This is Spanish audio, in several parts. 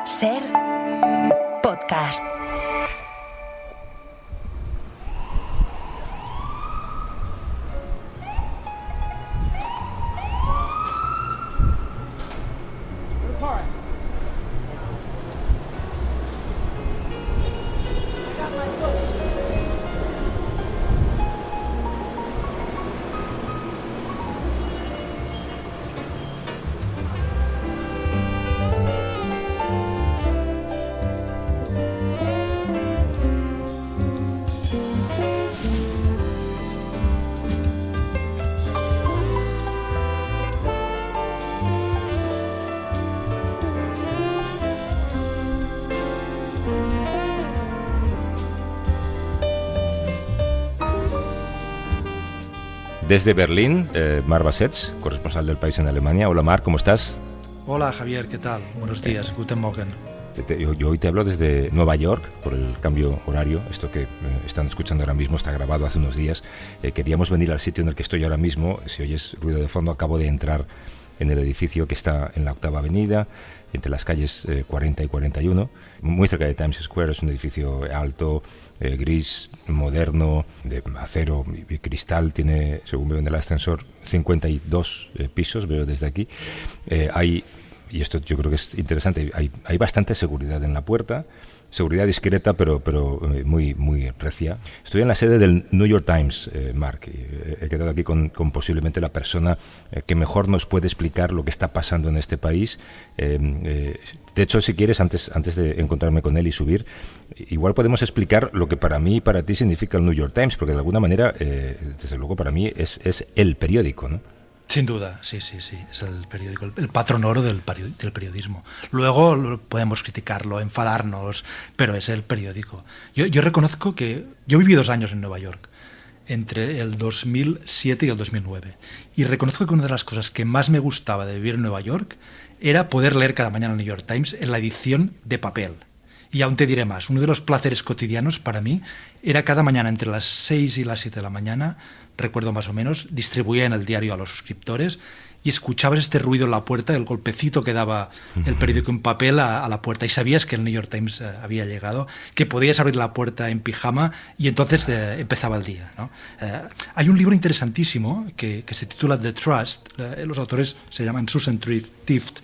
Ser podcast. Desde Berlín, Marc Bassets, corresponsal del País en Alemania. Hola Marc, ¿cómo estás? Hola Javier, ¿qué tal? Buenos días, Guten Morgen. Yo hoy te hablo desde Nueva York por el cambio horario. Esto que están escuchando ahora mismo está grabado hace unos días. Queríamos venir al sitio en el que estoy ahora mismo. Si oyes ruido de fondo, acabo de entrar en el edificio que está en la 8ª Avenida, entre las calles 40 y 41, muy cerca de Times Square. Es un edificio alto, gris, moderno, de acero y cristal. Tiene, según veo en el ascensor, 52 pisos, veo desde aquí. Y esto yo creo que es interesante, hay bastante seguridad en la puerta, seguridad discreta pero muy recia. Estoy en la sede del New York Times, Marc, y he quedado aquí con posiblemente la persona que mejor nos puede explicar lo que está pasando en este país. De hecho, si quieres, antes de encontrarme con él y subir, igual podemos explicar lo que para mí y para ti significa el New York Times, porque de alguna manera, desde luego para mí es el periódico, ¿no? Sin duda, sí, es el periódico, el patrón oro del periodismo. Luego podemos criticarlo, enfadarnos, pero es el periódico. Yo reconozco que yo viví 2 años en Nueva York, entre el 2007 y el 2009, y reconozco que una de las cosas que más me gustaba de vivir en Nueva York era poder leer cada mañana el New York Times en la edición de papel. Y aún te diré más, uno de los placeres cotidianos para mí era cada mañana entre las 6 y las 7 de la mañana, recuerdo más o menos, distribuía en el diario a los suscriptores y escuchabas este ruido en la puerta, el golpecito que daba el periódico en papel a la puerta, y sabías que el New York Times había llegado, que podías abrir la puerta en pijama y entonces empezaba el día, ¿no? Hay un libro interesantísimo que se titula The Trust, los autores se llaman Susan Tift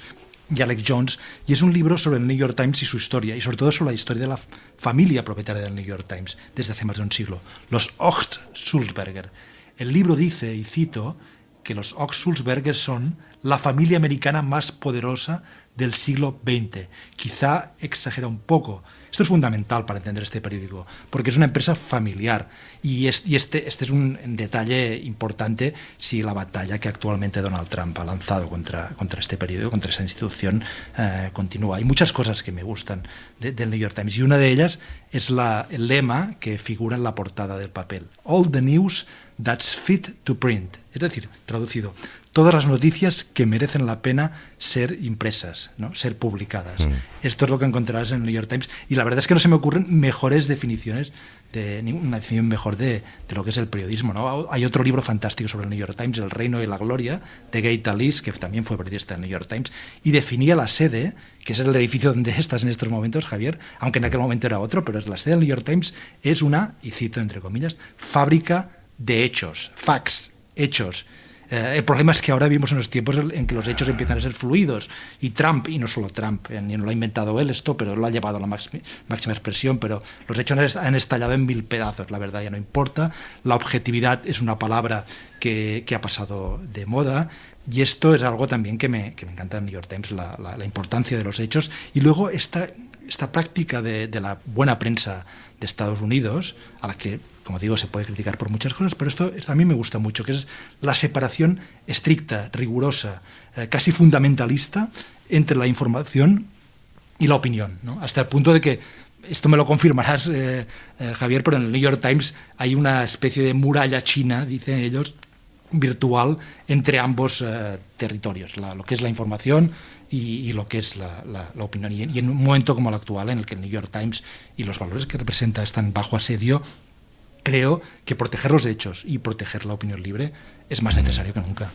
y Alex Jones, y es un libro sobre el New York Times y su historia, y sobre todo sobre la historia de la familia propietaria del New York Times desde hace más de un siglo, los Ocht-Sulzberger. El libro dice, y cito, que los Ocht-Sulzberger son la familia americana más poderosa del siglo XX. Quizá exagera un poco. Esto es fundamental para entender este periódico, porque es una empresa familiar, y este es un detalle importante si la batalla que actualmente Donald Trump ha lanzado contra este periódico, contra esa institución, continúa. Hay muchas cosas que me gustan del New York Times, y una de ellas es el lema que figura en la portada del papel: All the news that's fit to print. Es decir, traducido, todas las noticias que merecen la pena ser impresas, ¿no? Ser publicadas. Esto es lo que encontrarás en el New York Times, y la verdad es que no se me ocurren mejores definiciones, una definición mejor de lo que es el periodismo, ¿no? Hay otro libro fantástico sobre el New York Times, El reino y la gloria, de Gay Talese, que también fue periodista del New York Times, y definía la sede, que es el edificio donde estás en estos momentos, Javier, aunque en aquel momento era otro, pero la sede del New York Times es una, y cito entre comillas, fábrica de hechos, facts, hechos. El problema es que ahora vivimos en los tiempos en que los hechos empiezan a ser fluidos, y Trump, y no solo Trump, ni no lo ha inventado él esto, pero lo ha llevado a la máxima expresión, pero los hechos han estallado en 1000 pedazos, la verdad ya no importa, la objetividad es una palabra que ha pasado de moda, y esto es algo también que me encanta en New York Times, la importancia de los hechos, y luego esta práctica de la buena prensa de Estados Unidos, a la que, como digo, se puede criticar por muchas cosas, pero esto a mí me gusta mucho, que es la separación estricta, rigurosa, casi fundamentalista entre la información y la opinión, ¿no? Hasta el punto de que, esto me lo confirmarás, Javier, pero en el New York Times hay una especie de muralla china, dicen ellos, virtual entre ambos territorios, lo que es la información y lo que es la opinión. Y en un momento como el actual, en el que el New York Times y los valores que representa están bajo asedio, creo que proteger los hechos y proteger la opinión libre es más necesario que nunca.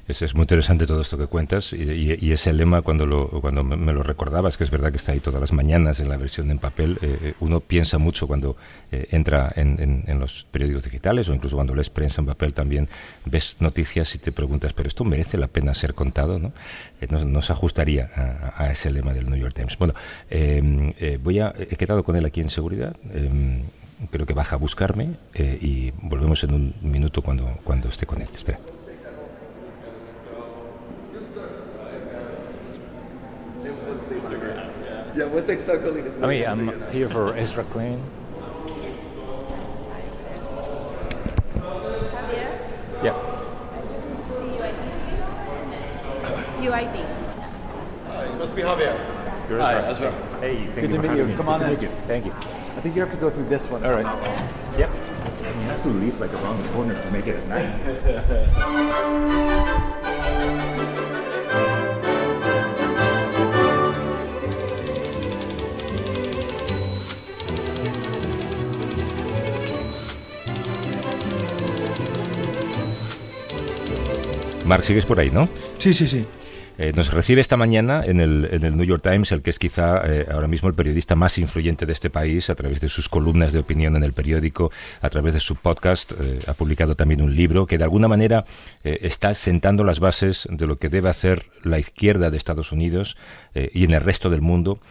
Es muy interesante todo esto que cuentas y ese lema cuando me lo recordabas, que es verdad que está ahí todas las mañanas en la versión en papel, uno piensa mucho cuando entra en los periódicos digitales o incluso cuando lees prensa en papel también, ves noticias y te preguntas, ¿pero esto merece la pena ser contado? ¿No? Nos ajustaría a ese lema del New York Times. Bueno, he quedado con él aquí en seguridad, creo que baja a buscarme y volvemos en un minuto cuando esté con él. Espera. I'm here for Ezra Klein. Yeah. UID. Hi, you must be Javier. You're Hi, Ezra. Ezra. Hey, thank Good you to for meet having you. me. Come on Good to in. meet you. Thank you. I think you have to go through this one. All right. Yep. You have to leave like around the corner to make it at night. Marc, sigues por ahí, ¿no? Sí, sí, sí. Nos recibe esta mañana en el New York Times el que es quizá ahora mismo el periodista más influyente de este país a través de sus columnas de opinión en el periódico, a través de su podcast. Ha publicado también un libro que de alguna manera está sentando las bases de lo que debe hacer la izquierda de Estados Unidos y en el resto del mundo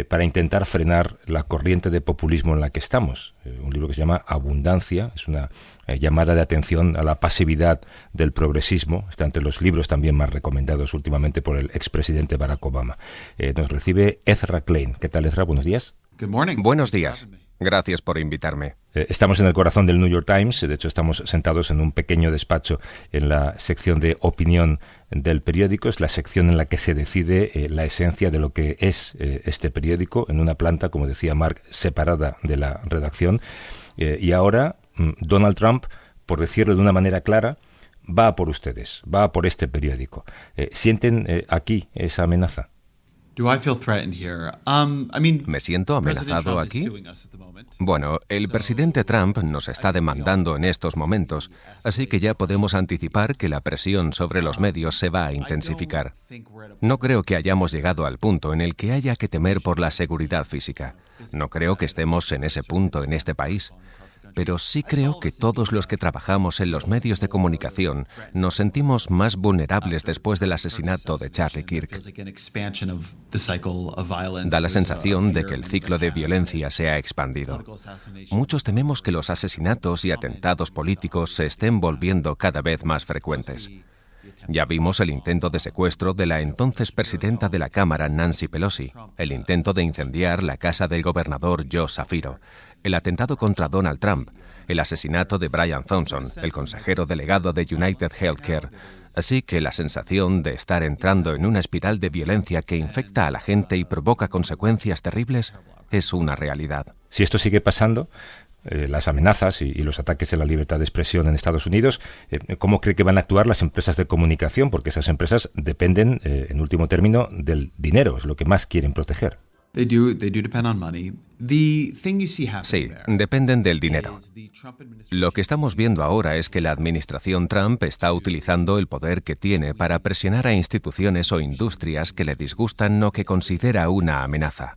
para intentar frenar la corriente de populismo en la que estamos. Un libro que se llama Abundancia, es una llamada de atención a la pasividad del progresismo. Está entre los libros también más recomendados últimamente por el expresidente Barack Obama. Nos recibe Ezra Klein. ¿Qué tal, Ezra? Buenos días. Buenos días. Gracias por invitarme. Estamos en el corazón del New York Times. De hecho, estamos sentados en un pequeño despacho en la sección de opinión del periódico. Es la sección en la que se decide la esencia de lo que es este periódico, en una planta, como decía Marc, separada de la redacción. Y ahora Donald Trump, por decirlo de una manera clara, va a por ustedes, va a por este periódico. ¿Sienten aquí esa amenaza? ¿Me siento amenazado aquí? Bueno, el presidente Trump nos está demandando en estos momentos, así que ya podemos anticipar que la presión sobre los medios se va a intensificar. No creo que hayamos llegado al punto en el que haya que temer por la seguridad física. No creo que estemos en ese punto en este país. Pero sí creo que todos los que trabajamos en los medios de comunicación nos sentimos más vulnerables después del asesinato de Charlie Kirk. Da la sensación de que el ciclo de violencia se ha expandido. Muchos tememos que los asesinatos y atentados políticos se estén volviendo cada vez más frecuentes. Ya vimos el intento de secuestro de la entonces presidenta de la Cámara, Nancy Pelosi, el intento de incendiar la casa del gobernador Joe Shapiro, el atentado contra Donald Trump, el asesinato de Brian Thompson, el consejero delegado de United Healthcare. Así que la sensación de estar entrando en una espiral de violencia que infecta a la gente y provoca consecuencias terribles es una realidad. Si esto sigue pasando, las amenazas y los ataques a la libertad de expresión en Estados Unidos, ¿cómo cree que van a actuar las empresas de comunicación? Porque esas empresas dependen, en último término, del dinero, es lo que más quieren proteger. Sí, dependen del dinero. Lo que estamos viendo ahora es que la administración Trump está utilizando el poder que tiene para presionar a instituciones o industrias que le disgustan o que considera una amenaza.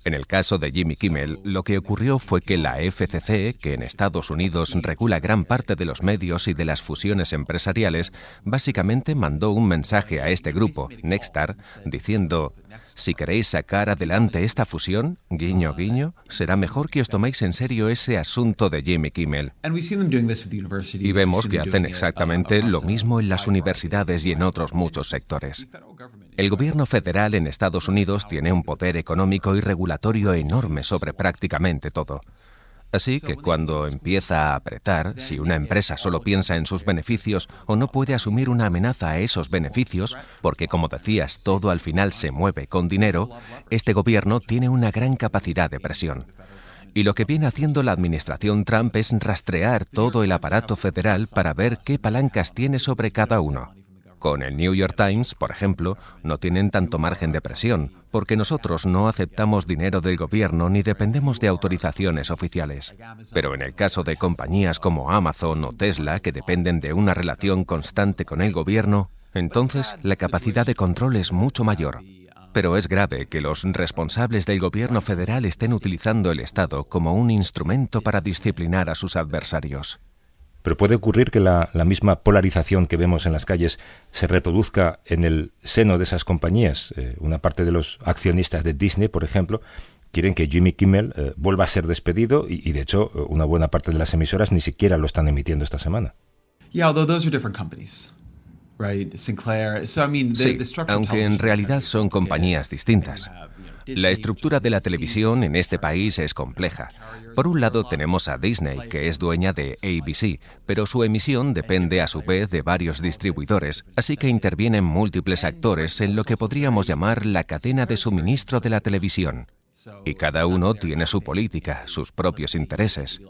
En el caso de Jimmy Kimmel, lo que ocurrió fue que la FCC, que en Estados Unidos regula gran parte de los medios y de las fusiones empresariales, básicamente mandó un mensaje a este grupo, Nexstar, diciendo: si queréis sacar adelante esta fusión, guiño, guiño, será mejor que os toméis en serio ese asunto de Jimmy Kimmel. Y vemos que hacen exactamente lo mismo en las universidades y en otros muchos sectores. El gobierno federal en Estados Unidos tiene un poder económico y regulatorio enorme sobre prácticamente todo. Así que cuando empieza a apretar, si una empresa solo piensa en sus beneficios o no puede asumir una amenaza a esos beneficios, porque como decías, todo al final se mueve con dinero, este gobierno tiene una gran capacidad de presión. Y lo que viene haciendo la administración Trump es rastrear todo el aparato federal para ver qué palancas tiene sobre cada uno. Con el New York Times, por ejemplo, no tienen tanto margen de presión, porque nosotros no aceptamos dinero del gobierno ni dependemos de autorizaciones oficiales. Pero en el caso de compañías como Amazon o Tesla, que dependen de una relación constante con el gobierno, entonces la capacidad de control es mucho mayor. Pero es grave que los responsables del gobierno federal estén utilizando el Estado como un instrumento para disciplinar a sus adversarios. Pero puede ocurrir que la misma polarización que vemos en las calles se reproduzca en el seno de esas compañías. Una parte de los accionistas de Disney, por ejemplo, quieren que Jimmy Kimmel vuelva a ser despedido y de hecho, una buena parte de las emisoras ni siquiera lo están emitiendo esta semana. Yeah, although those are different companies. Right, Sinclair. So, I mean, sí, aunque en realidad son compañías distintas. La estructura de la televisión en este país es compleja. Por un lado tenemos a Disney, que es dueña de ABC, pero su emisión depende a su vez de varios distribuidores, así que intervienen múltiples actores en lo que podríamos llamar la cadena de suministro de la televisión. Y cada uno tiene su política, sus propios intereses.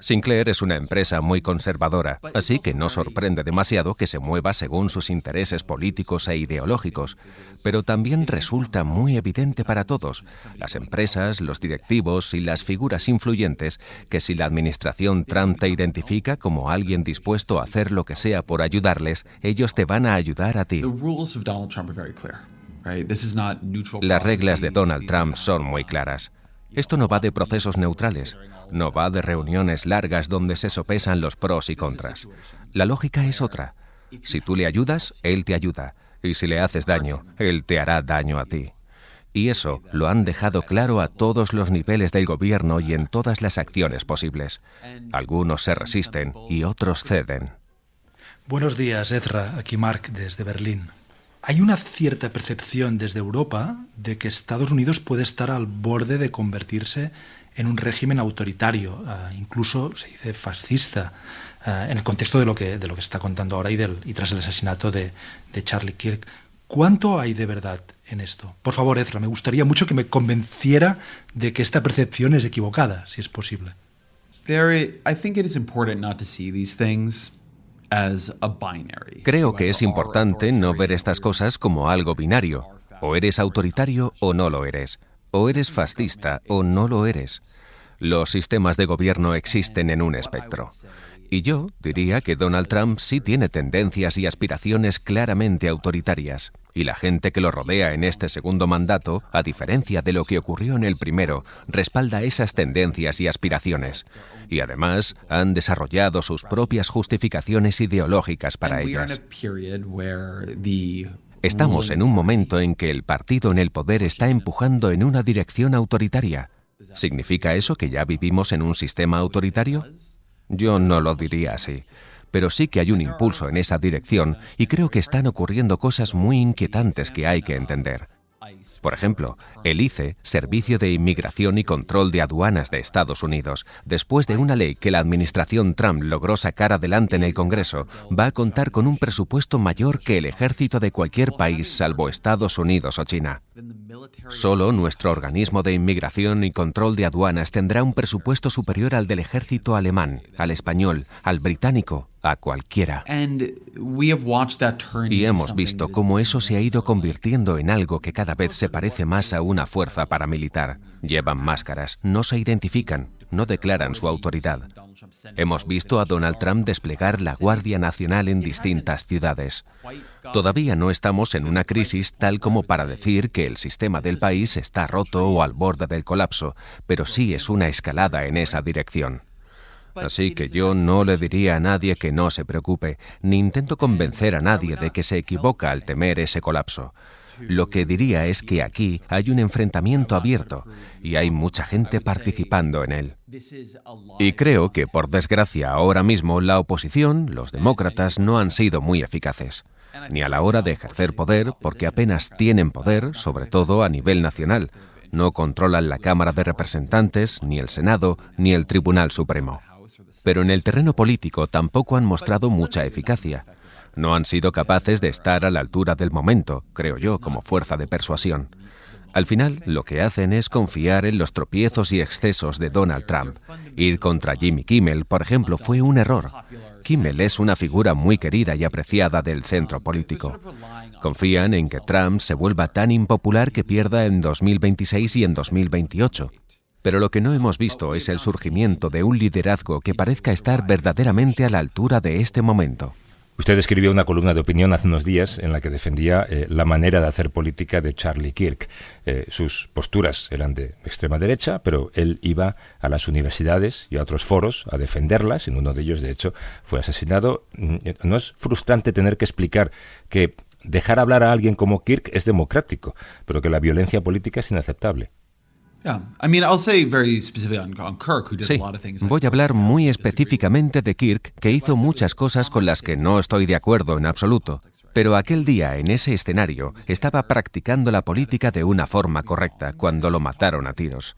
Sinclair es una empresa muy conservadora, así que no sorprende demasiado que se mueva según sus intereses políticos e ideológicos, pero también resulta muy evidente para todos, las empresas, los directivos y las figuras influyentes, que si la administración Trump te identifica como alguien dispuesto a hacer lo que sea por ayudarles, ellos te van a ayudar a ti. Las reglas de Donald Trump son muy claras. Esto no va de procesos neutrales, no va de reuniones largas donde se sopesan los pros y contras. La lógica es otra. Si tú le ayudas, él te ayuda. Y si le haces daño, él te hará daño a ti. Y eso lo han dejado claro a todos los niveles del gobierno y en todas las acciones posibles. Algunos se resisten y otros ceden. Buenos días, Ezra. Aquí Mark, desde Berlín. Hay una cierta percepción desde Europa de que Estados Unidos puede estar al borde de convertirse en un régimen autoritario, incluso se dice fascista, en el contexto de lo que se está contando ahora y tras el asesinato de Charlie Kirk. ¿Cuánto hay de verdad en esto? Por favor, Ezra, me gustaría mucho que me convenciera de que esta percepción es equivocada, si es posible. I think it is important not to see these things as a binary. Creo que es importante no ver estas cosas como algo binario. O eres autoritario o no lo eres. O eres fascista o no lo eres. Los sistemas de gobierno existen en un espectro. Y yo diría que Donald Trump sí tiene tendencias y aspiraciones claramente autoritarias. Y la gente que lo rodea en este segundo mandato, a diferencia de lo que ocurrió en el primero, respalda esas tendencias y aspiraciones. Y además han desarrollado sus propias justificaciones ideológicas para ellas. Estamos en un momento en que el partido en el poder está empujando en una dirección autoritaria. ¿Significa eso que ya vivimos en un sistema autoritario? Yo no lo diría así, pero sí que hay un impulso en esa dirección y creo que están ocurriendo cosas muy inquietantes que hay que entender. Por ejemplo, el ICE, Servicio de Inmigración y Control de Aduanas de Estados Unidos, después de una ley que la administración Trump logró sacar adelante en el Congreso, va a contar con un presupuesto mayor que el ejército de cualquier país salvo Estados Unidos o China. Solo nuestro organismo de inmigración y control de aduanas tendrá un presupuesto superior al del ejército alemán, al español, al británico, a cualquiera. Y hemos visto cómo eso se ha ido convirtiendo en algo que cada vez se parece más a una fuerza paramilitar. Llevan máscaras, no se identifican, no declaran su autoridad. Hemos visto a Donald Trump desplegar la Guardia Nacional en distintas ciudades. Todavía no estamos en una crisis tal como para decir que el sistema del país está roto o al borde del colapso, pero sí es una escalada en esa dirección. Así que yo no le diría a nadie que no se preocupe, ni intento convencer a nadie de que se equivoca al temer ese colapso. Lo que diría es que aquí hay un enfrentamiento abierto y hay mucha gente participando en él. Y creo que, por desgracia, ahora mismo la oposición, los demócratas, no han sido muy eficaces. Ni a la hora de ejercer poder, porque apenas tienen poder, sobre todo a nivel nacional. No controlan la Cámara de Representantes, ni el Senado, ni el Tribunal Supremo. Pero en el terreno político tampoco han mostrado mucha eficacia. No han sido capaces de estar a la altura del momento, creo yo, como fuerza de persuasión. Al final, lo que hacen es confiar en los tropiezos y excesos de Donald Trump. Ir contra Jimmy Kimmel, por ejemplo, fue un error. Kimmel es una figura muy querida y apreciada del centro político. Confían en que Trump se vuelva tan impopular que pierda en 2026 y en 2028. Pero lo que no hemos visto es el surgimiento de un liderazgo que parezca estar verdaderamente a la altura de este momento. Usted escribió una columna de opinión hace unos días en la que defendía la manera de hacer política de Charlie Kirk. Sus posturas eran de extrema derecha, pero él iba a las universidades y a otros foros a defenderlas. En uno de ellos, de hecho, fue asesinado. ¿No es frustrante tener que explicar que dejar hablar a alguien como Kirk es democrático, pero que la violencia política es inaceptable? Sí, voy a hablar muy específicamente de Kirk, que hizo muchas cosas con las que no estoy de acuerdo en absoluto. Pero aquel día, en ese escenario, estaba practicando la política de una forma correcta cuando lo mataron a tiros.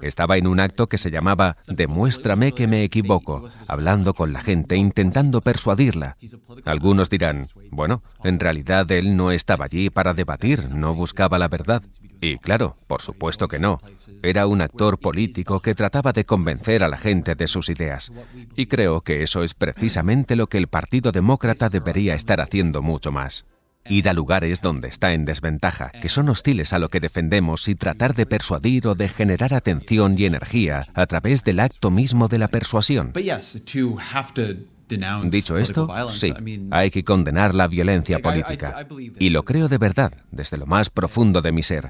Estaba en un acto que se llamaba Demuéstrame que me equivoco, hablando con la gente, intentando persuadirla. Algunos dirán, bueno, en realidad él no estaba allí para debatir, no buscaba la verdad. Y claro, por supuesto que no. Era un actor político que trataba de convencer a la gente de sus ideas. Y creo que eso es precisamente lo que el Partido Demócrata debería estar haciendo mucho más. Ir a lugares donde está en desventaja, que son hostiles a lo que defendemos, y tratar de persuadir o de generar atención y energía a través del acto mismo de la persuasión. Dicho esto, sí, hay que condenar la violencia política. Y lo creo de verdad, desde lo más profundo de mi ser.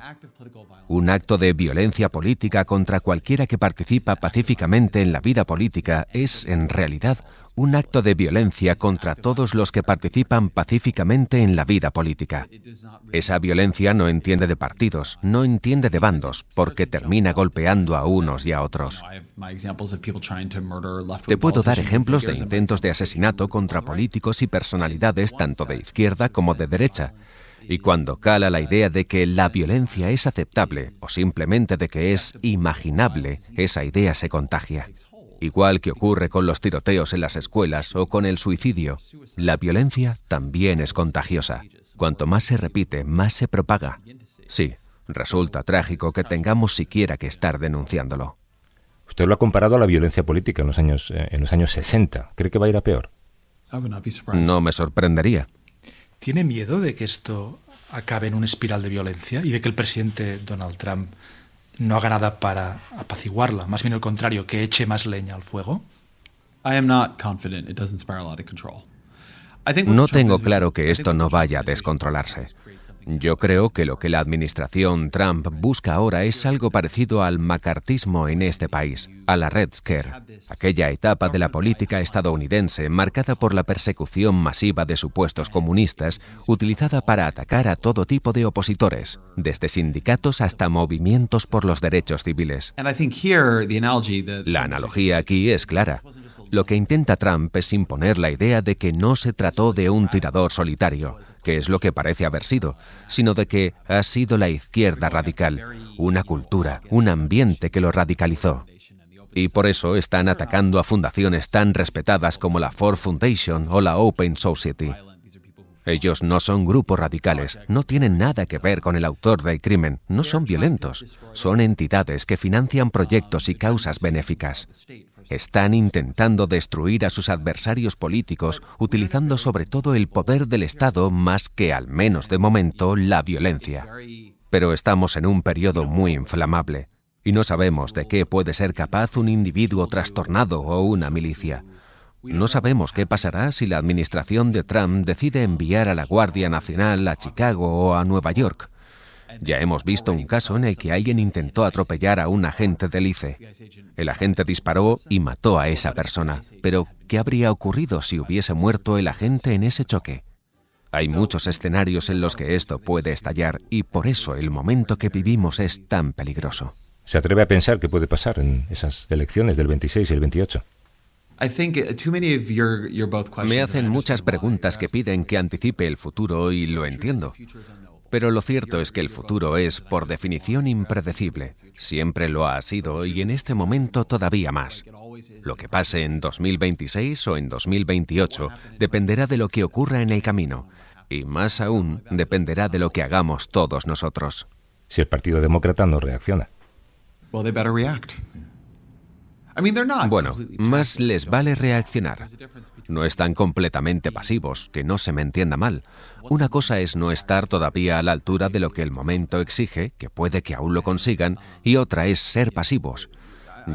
Un acto de violencia política contra cualquiera que participa pacíficamente en la vida política es, en realidad, un acto de violencia contra todos los que participan pacíficamente en la vida política. Esa violencia no entiende de partidos, no entiende de bandos, porque termina golpeando a unos y a otros. Te puedo dar ejemplos de intentos de asesinato contra políticos y personalidades tanto de izquierda como de derecha. Y cuando cala la idea de que la violencia es aceptable o simplemente de que es imaginable, esa idea se contagia. Igual que ocurre con los tiroteos en las escuelas o con el suicidio, la violencia también es contagiosa. Cuanto más se repite, más se propaga. Sí, resulta trágico que tengamos siquiera que estar denunciándolo. Usted lo ha comparado a la violencia política en los años 60. ¿Cree que va a ir a peor? No me sorprendería. ¿Tiene miedo de que esto acabe en una espiral de violencia y de que el presidente Donald Trump no haga nada para apaciguarla? Más bien al contrario, que eche más leña al fuego. No tengo claro que esto no vaya a descontrolarse. Yo creo que lo que la administración Trump busca ahora es algo parecido al macartismo en este país, a la Red Scare, aquella etapa de la política estadounidense marcada por la persecución masiva de supuestos comunistas, utilizada para atacar a todo tipo de opositores, desde sindicatos hasta movimientos por los derechos civiles. La analogía aquí es clara. Lo que intenta Trump es imponer la idea de que no se trató de un tirador solitario, que es lo que parece haber sido, sino de que ha sido la izquierda radical, una cultura, un ambiente que lo radicalizó. Y por eso están atacando a fundaciones tan respetadas como la Ford Foundation o la Open Society. Ellos no son grupos radicales, no tienen nada que ver con el autor del crimen, no son violentos, son entidades que financian proyectos y causas benéficas. Están intentando destruir a sus adversarios políticos utilizando sobre todo el poder del Estado más que, al menos de momento, la violencia. Pero estamos en un periodo muy inflamable y no sabemos de qué puede ser capaz un individuo trastornado o una milicia. No sabemos qué pasará si la administración de Trump decide enviar a la Guardia Nacional a Chicago o a Nueva York. Ya hemos visto un caso en el que alguien intentó atropellar a un agente del ICE. El agente disparó y mató a esa persona. Pero, ¿qué habría ocurrido si hubiese muerto el agente en ese choque? Hay muchos escenarios en los que esto puede estallar y por eso el momento que vivimos es tan peligroso. ¿Se atreve a pensar qué puede pasar en esas elecciones del 26 y el 28? Me hacen muchas preguntas que piden que anticipe el futuro y lo entiendo. Pero lo cierto es que el futuro es, por definición, impredecible. Siempre lo ha sido y en este momento todavía más. Lo que pase en 2026 o en 2028 dependerá de lo que ocurra en el camino. Y más aún, dependerá de lo que hagamos todos nosotros. si el Partido Demócrata no reacciona. Well, they better react. I mean, they're not Bueno, completely más passive. les vale reaccionar. No están completamente pasivos, que no se me entienda mal. Una cosa es no estar todavía a la altura de lo que el momento exige, que puede que aún lo consigan, y otra es ser pasivos.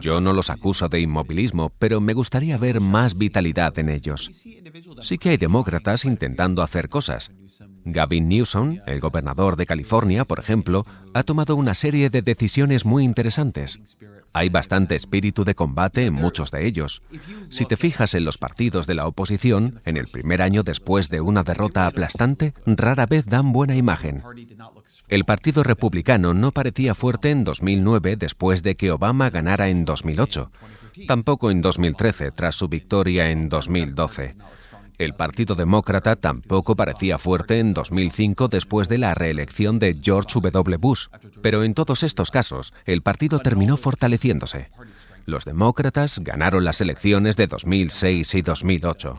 Yo no los acuso de inmovilismo, pero me gustaría ver más vitalidad en ellos. Sí que hay demócratas intentando hacer cosas. Gavin Newsom, el gobernador de California, por ejemplo, ha tomado una serie de decisiones muy interesantes. Hay bastante espíritu de combate en muchos de ellos. Si te fijas en los partidos de la oposición, en el primer año después de una derrota aplastante, rara vez dan buena imagen. El Partido Republicano no parecía fuerte en 2009 después de que Obama ganara en 2008. Tampoco en 2013 tras su victoria en 2012. El Partido Demócrata tampoco parecía fuerte en 2005 después de la reelección de George W. Bush. Pero en todos estos casos, el partido terminó fortaleciéndose. Los demócratas ganaron las elecciones de 2006 y 2008.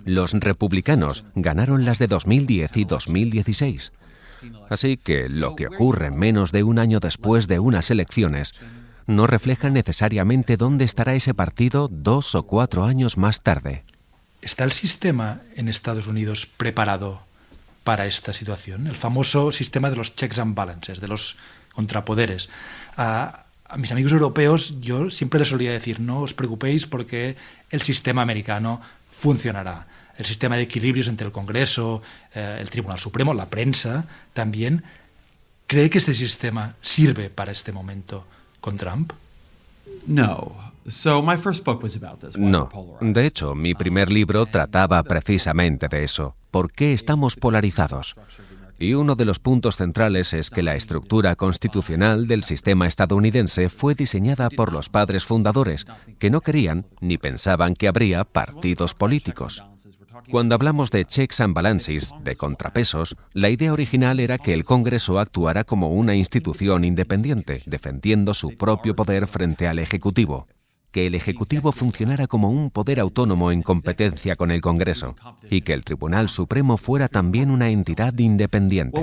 Los republicanos ganaron las de 2010 y 2016. Así que lo que ocurre menos de un año después de unas elecciones no refleja necesariamente dónde estará ese partido 2 o 4 años más tarde. ¿Está el sistema en Estados Unidos preparado para esta situación? El famoso sistema de los checks and balances, de los contrapoderes. A mis amigos europeos yo siempre les solía decir, no os preocupéis porque el sistema americano funcionará. El sistema de equilibrios entre el Congreso, el Tribunal Supremo, la prensa también. ¿Cree que este sistema sirve para este momento con Trump? No. So my first book was about this. No. De hecho, mi primer libro trataba precisamente de eso. ¿Por qué estamos polarizados? Y uno de los puntos centrales es que la estructura constitucional del sistema estadounidense fue diseñada por los padres fundadores, que no querían ni pensaban que habría partidos políticos. Cuando hablamos de checks and balances, de contrapesos, la idea original era que el Congreso actuara como una institución independiente, defendiendo su propio poder frente al Ejecutivo. Que el Ejecutivo funcionara como un poder autónomo en competencia con el Congreso y que el Tribunal Supremo fuera también una entidad independiente.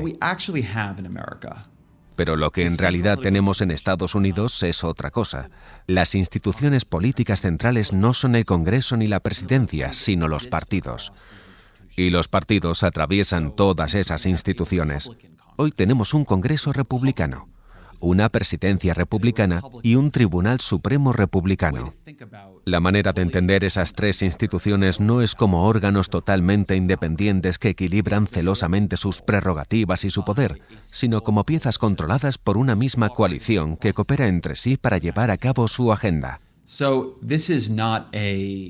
Pero lo que en realidad tenemos en Estados Unidos es otra cosa. Las instituciones políticas centrales no son el Congreso ni la Presidencia, sino los partidos. Y los partidos atraviesan todas esas instituciones. Hoy tenemos un Congreso republicano, una presidencia republicana y un Tribunal Supremo republicano. La manera de entender esas tres instituciones no es como órganos totalmente independientes que equilibran celosamente sus prerrogativas y su poder, sino como piezas controladas por una misma coalición que coopera entre sí para llevar a cabo su agenda.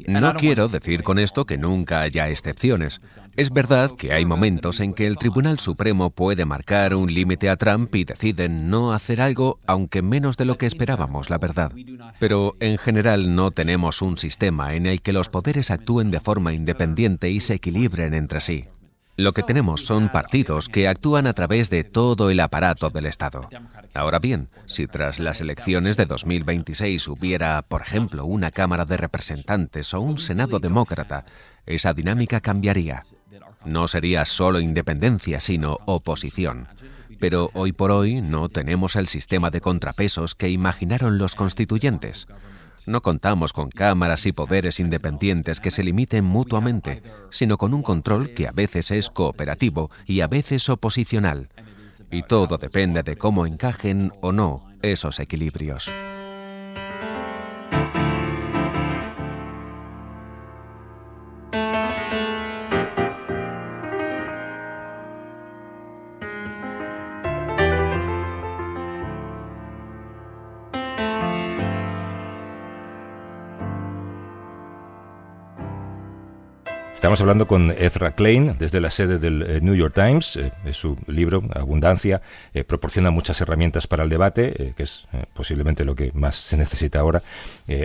No quiero decir con esto que nunca haya excepciones. Es verdad que hay momentos en que el Tribunal Supremo puede marcar un límite a Trump y deciden no hacer algo, aunque menos de lo que esperábamos, la verdad. Pero en general no tenemos un sistema en el que los poderes actúen de forma independiente y se equilibren entre sí. Lo que tenemos son partidos que actúan a través de todo el aparato del Estado. Ahora bien, si tras las elecciones de 2026 hubiera, por ejemplo, una Cámara de Representantes o un Senado demócrata, esa dinámica cambiaría. No sería solo independencia, sino oposición. Pero hoy por hoy no tenemos el sistema de contrapesos que imaginaron los constituyentes. No contamos con cámaras y poderes independientes que se limiten mutuamente, sino con un control que a veces es cooperativo y a veces oposicional. Y todo depende de cómo encajen o no esos equilibrios. Estamos hablando con Ezra Klein desde la sede del New York Times. Su libro, Abundancia, proporciona muchas herramientas para el debate, que es posiblemente lo que más se necesita ahora.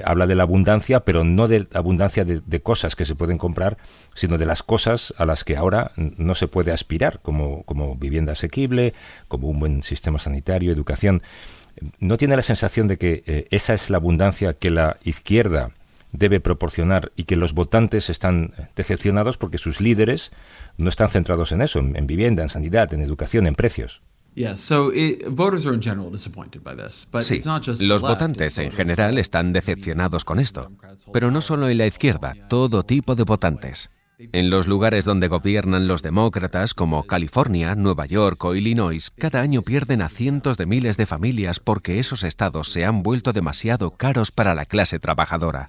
Habla de la abundancia, pero no de abundancia de cosas que se pueden comprar, sino de las cosas a las que ahora no se puede aspirar, como vivienda asequible, como un buen sistema sanitario, educación. ¿No tiene la sensación de que esa es la abundancia que la izquierda debe proporcionar y que los votantes están decepcionados porque sus líderes no están centrados en eso, en vivienda, en sanidad, en educación, en precios? Sí, los votantes en general están decepcionados con esto, pero no solo en la izquierda, todo tipo de votantes. En los lugares donde gobiernan los demócratas, como California, Nueva York o Illinois, cada año pierden a cientos de miles de familias porque esos estados se han vuelto demasiado caros para la clase trabajadora.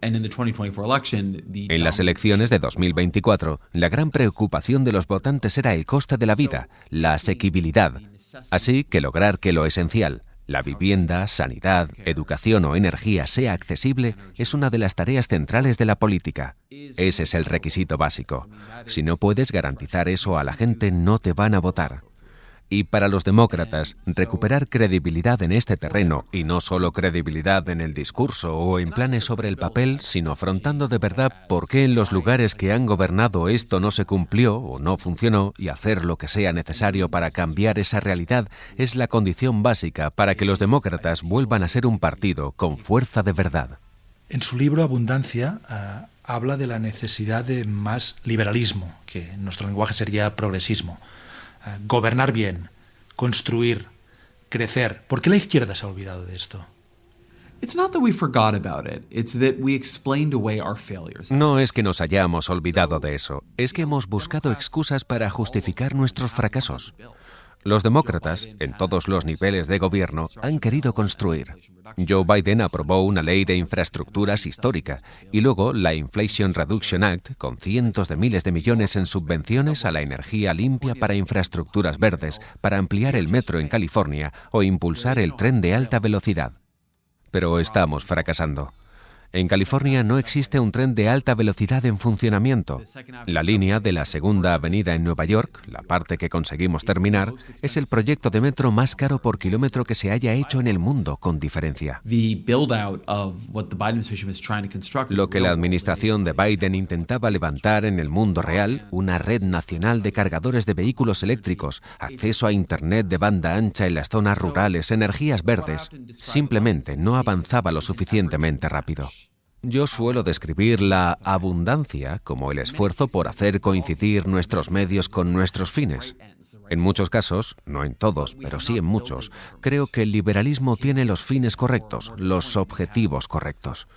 En las elecciones de 2024, la gran preocupación de los votantes era el coste de la vida, la asequibilidad. Así que lograr que lo esencial, la vivienda, sanidad, educación o energía sea accesible es una de las tareas centrales de la política. Ese es el requisito básico. Si no puedes garantizar eso a la gente, no te van a votar. Y para los demócratas, recuperar credibilidad en este terreno, y no solo credibilidad en el discurso o en planes sobre el papel, sino afrontando de verdad por qué en los lugares que han gobernado esto no se cumplió o no funcionó, y hacer lo que sea necesario para cambiar esa realidad, es la condición básica para que los demócratas vuelvan a ser un partido con fuerza de verdad. En su libro Abundancia habla de la necesidad de más liberalismo, que en nuestro lenguaje sería progresismo. Gobernar bien, construir, crecer. ¿Por qué la izquierda se ha olvidado de esto? No es que nos hayamos olvidado de eso, es que hemos buscado excusas para justificar nuestros fracasos. Los demócratas, en todos los niveles de gobierno, han querido construir. Joe Biden aprobó una ley de infraestructuras histórica y luego la Inflation Reduction Act, con cientos de miles de millones en subvenciones a la energía limpia para infraestructuras verdes, para ampliar el metro en California o impulsar el tren de alta velocidad. Pero estamos fracasando. En California no existe un tren de alta velocidad en funcionamiento. La línea de la Segunda Avenida en Nueva York, la parte que conseguimos terminar, es el proyecto de metro más caro por kilómetro que se haya hecho en el mundo, con diferencia. Lo que la administración de Biden intentaba levantar en el mundo real, una red nacional de cargadores de vehículos eléctricos, acceso a Internet de banda ancha en las zonas rurales, energías verdes, simplemente no avanzaba lo suficientemente rápido. Yo suelo describir la abundancia como el esfuerzo por hacer coincidir nuestros medios con nuestros fines. En muchos casos, no en todos, pero sí en muchos, creo que el liberalismo tiene los fines correctos, los objetivos correctos.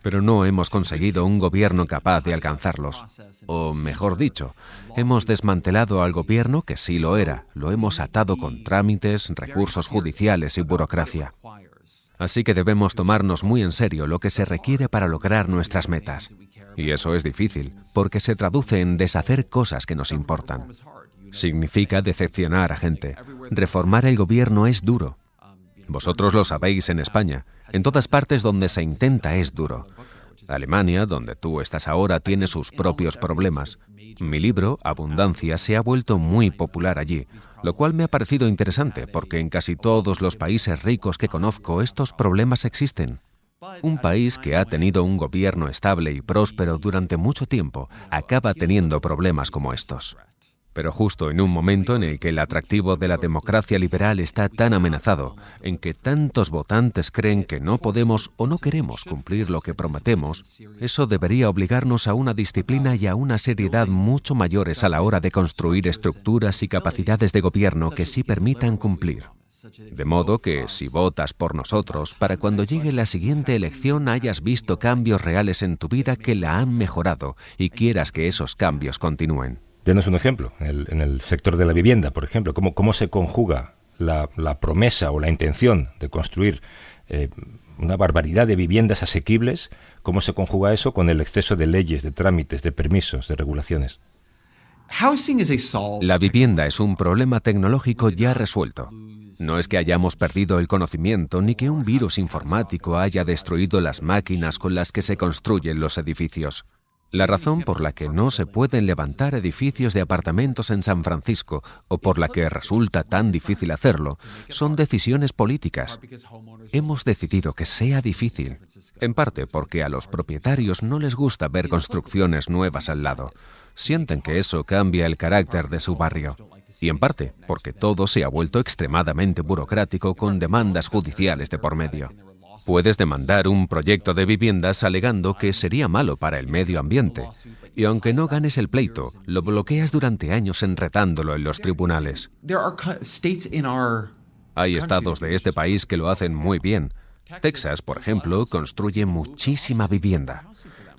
Pero no hemos conseguido un gobierno capaz de alcanzarlos. O, mejor dicho, hemos desmantelado al gobierno que sí lo era, lo hemos atado con trámites, recursos judiciales y burocracia. Así que debemos tomarnos muy en serio lo que se requiere para lograr nuestras metas. Y eso es difícil, porque se traduce en deshacer cosas que nos importan. Significa decepcionar a gente. Reformar el gobierno es duro. Vosotros lo sabéis en España. En todas partes donde se intenta es duro. Alemania, donde tú estás ahora, tiene sus propios problemas. Mi libro, Abundancia, se ha vuelto muy popular allí, lo cual me ha parecido interesante porque en casi todos los países ricos que conozco estos problemas existen. Un país que ha tenido un gobierno estable y próspero durante mucho tiempo acaba teniendo problemas como estos. Pero justo en un momento en el que el atractivo de la democracia liberal está tan amenazado, en que tantos votantes creen que no podemos o no queremos cumplir lo que prometemos, eso debería obligarnos a una disciplina y a una seriedad mucho mayores a la hora de construir estructuras y capacidades de gobierno que sí permitan cumplir. De modo que, si votas por nosotros, para cuando llegue la siguiente elección hayas visto cambios reales en tu vida que la han mejorado y quieras que esos cambios continúen. Denos un ejemplo, en el sector de la vivienda, por ejemplo, ¿cómo se conjuga la promesa o la intención de construir una barbaridad de viviendas asequibles? ¿Cómo se conjuga eso con el exceso de leyes, de trámites, de permisos, de regulaciones? La vivienda es un problema tecnológico ya resuelto. No es que hayamos perdido el conocimiento ni que un virus informático haya destruido las máquinas con las que se construyen los edificios. La razón por la que no se pueden levantar edificios de apartamentos en San Francisco o por la que resulta tan difícil hacerlo son decisiones políticas. Hemos decidido que sea difícil, en parte porque a los propietarios no les gusta ver construcciones nuevas al lado. Sienten que eso cambia el carácter de su barrio. Y en parte porque todo se ha vuelto extremadamente burocrático con demandas judiciales de por medio. Puedes demandar un proyecto de viviendas alegando que sería malo para el medio ambiente. Y aunque no ganes el pleito, lo bloqueas durante años enredándolo en los tribunales. Hay estados de este país que lo hacen muy bien. Texas, por ejemplo, construye muchísima vivienda.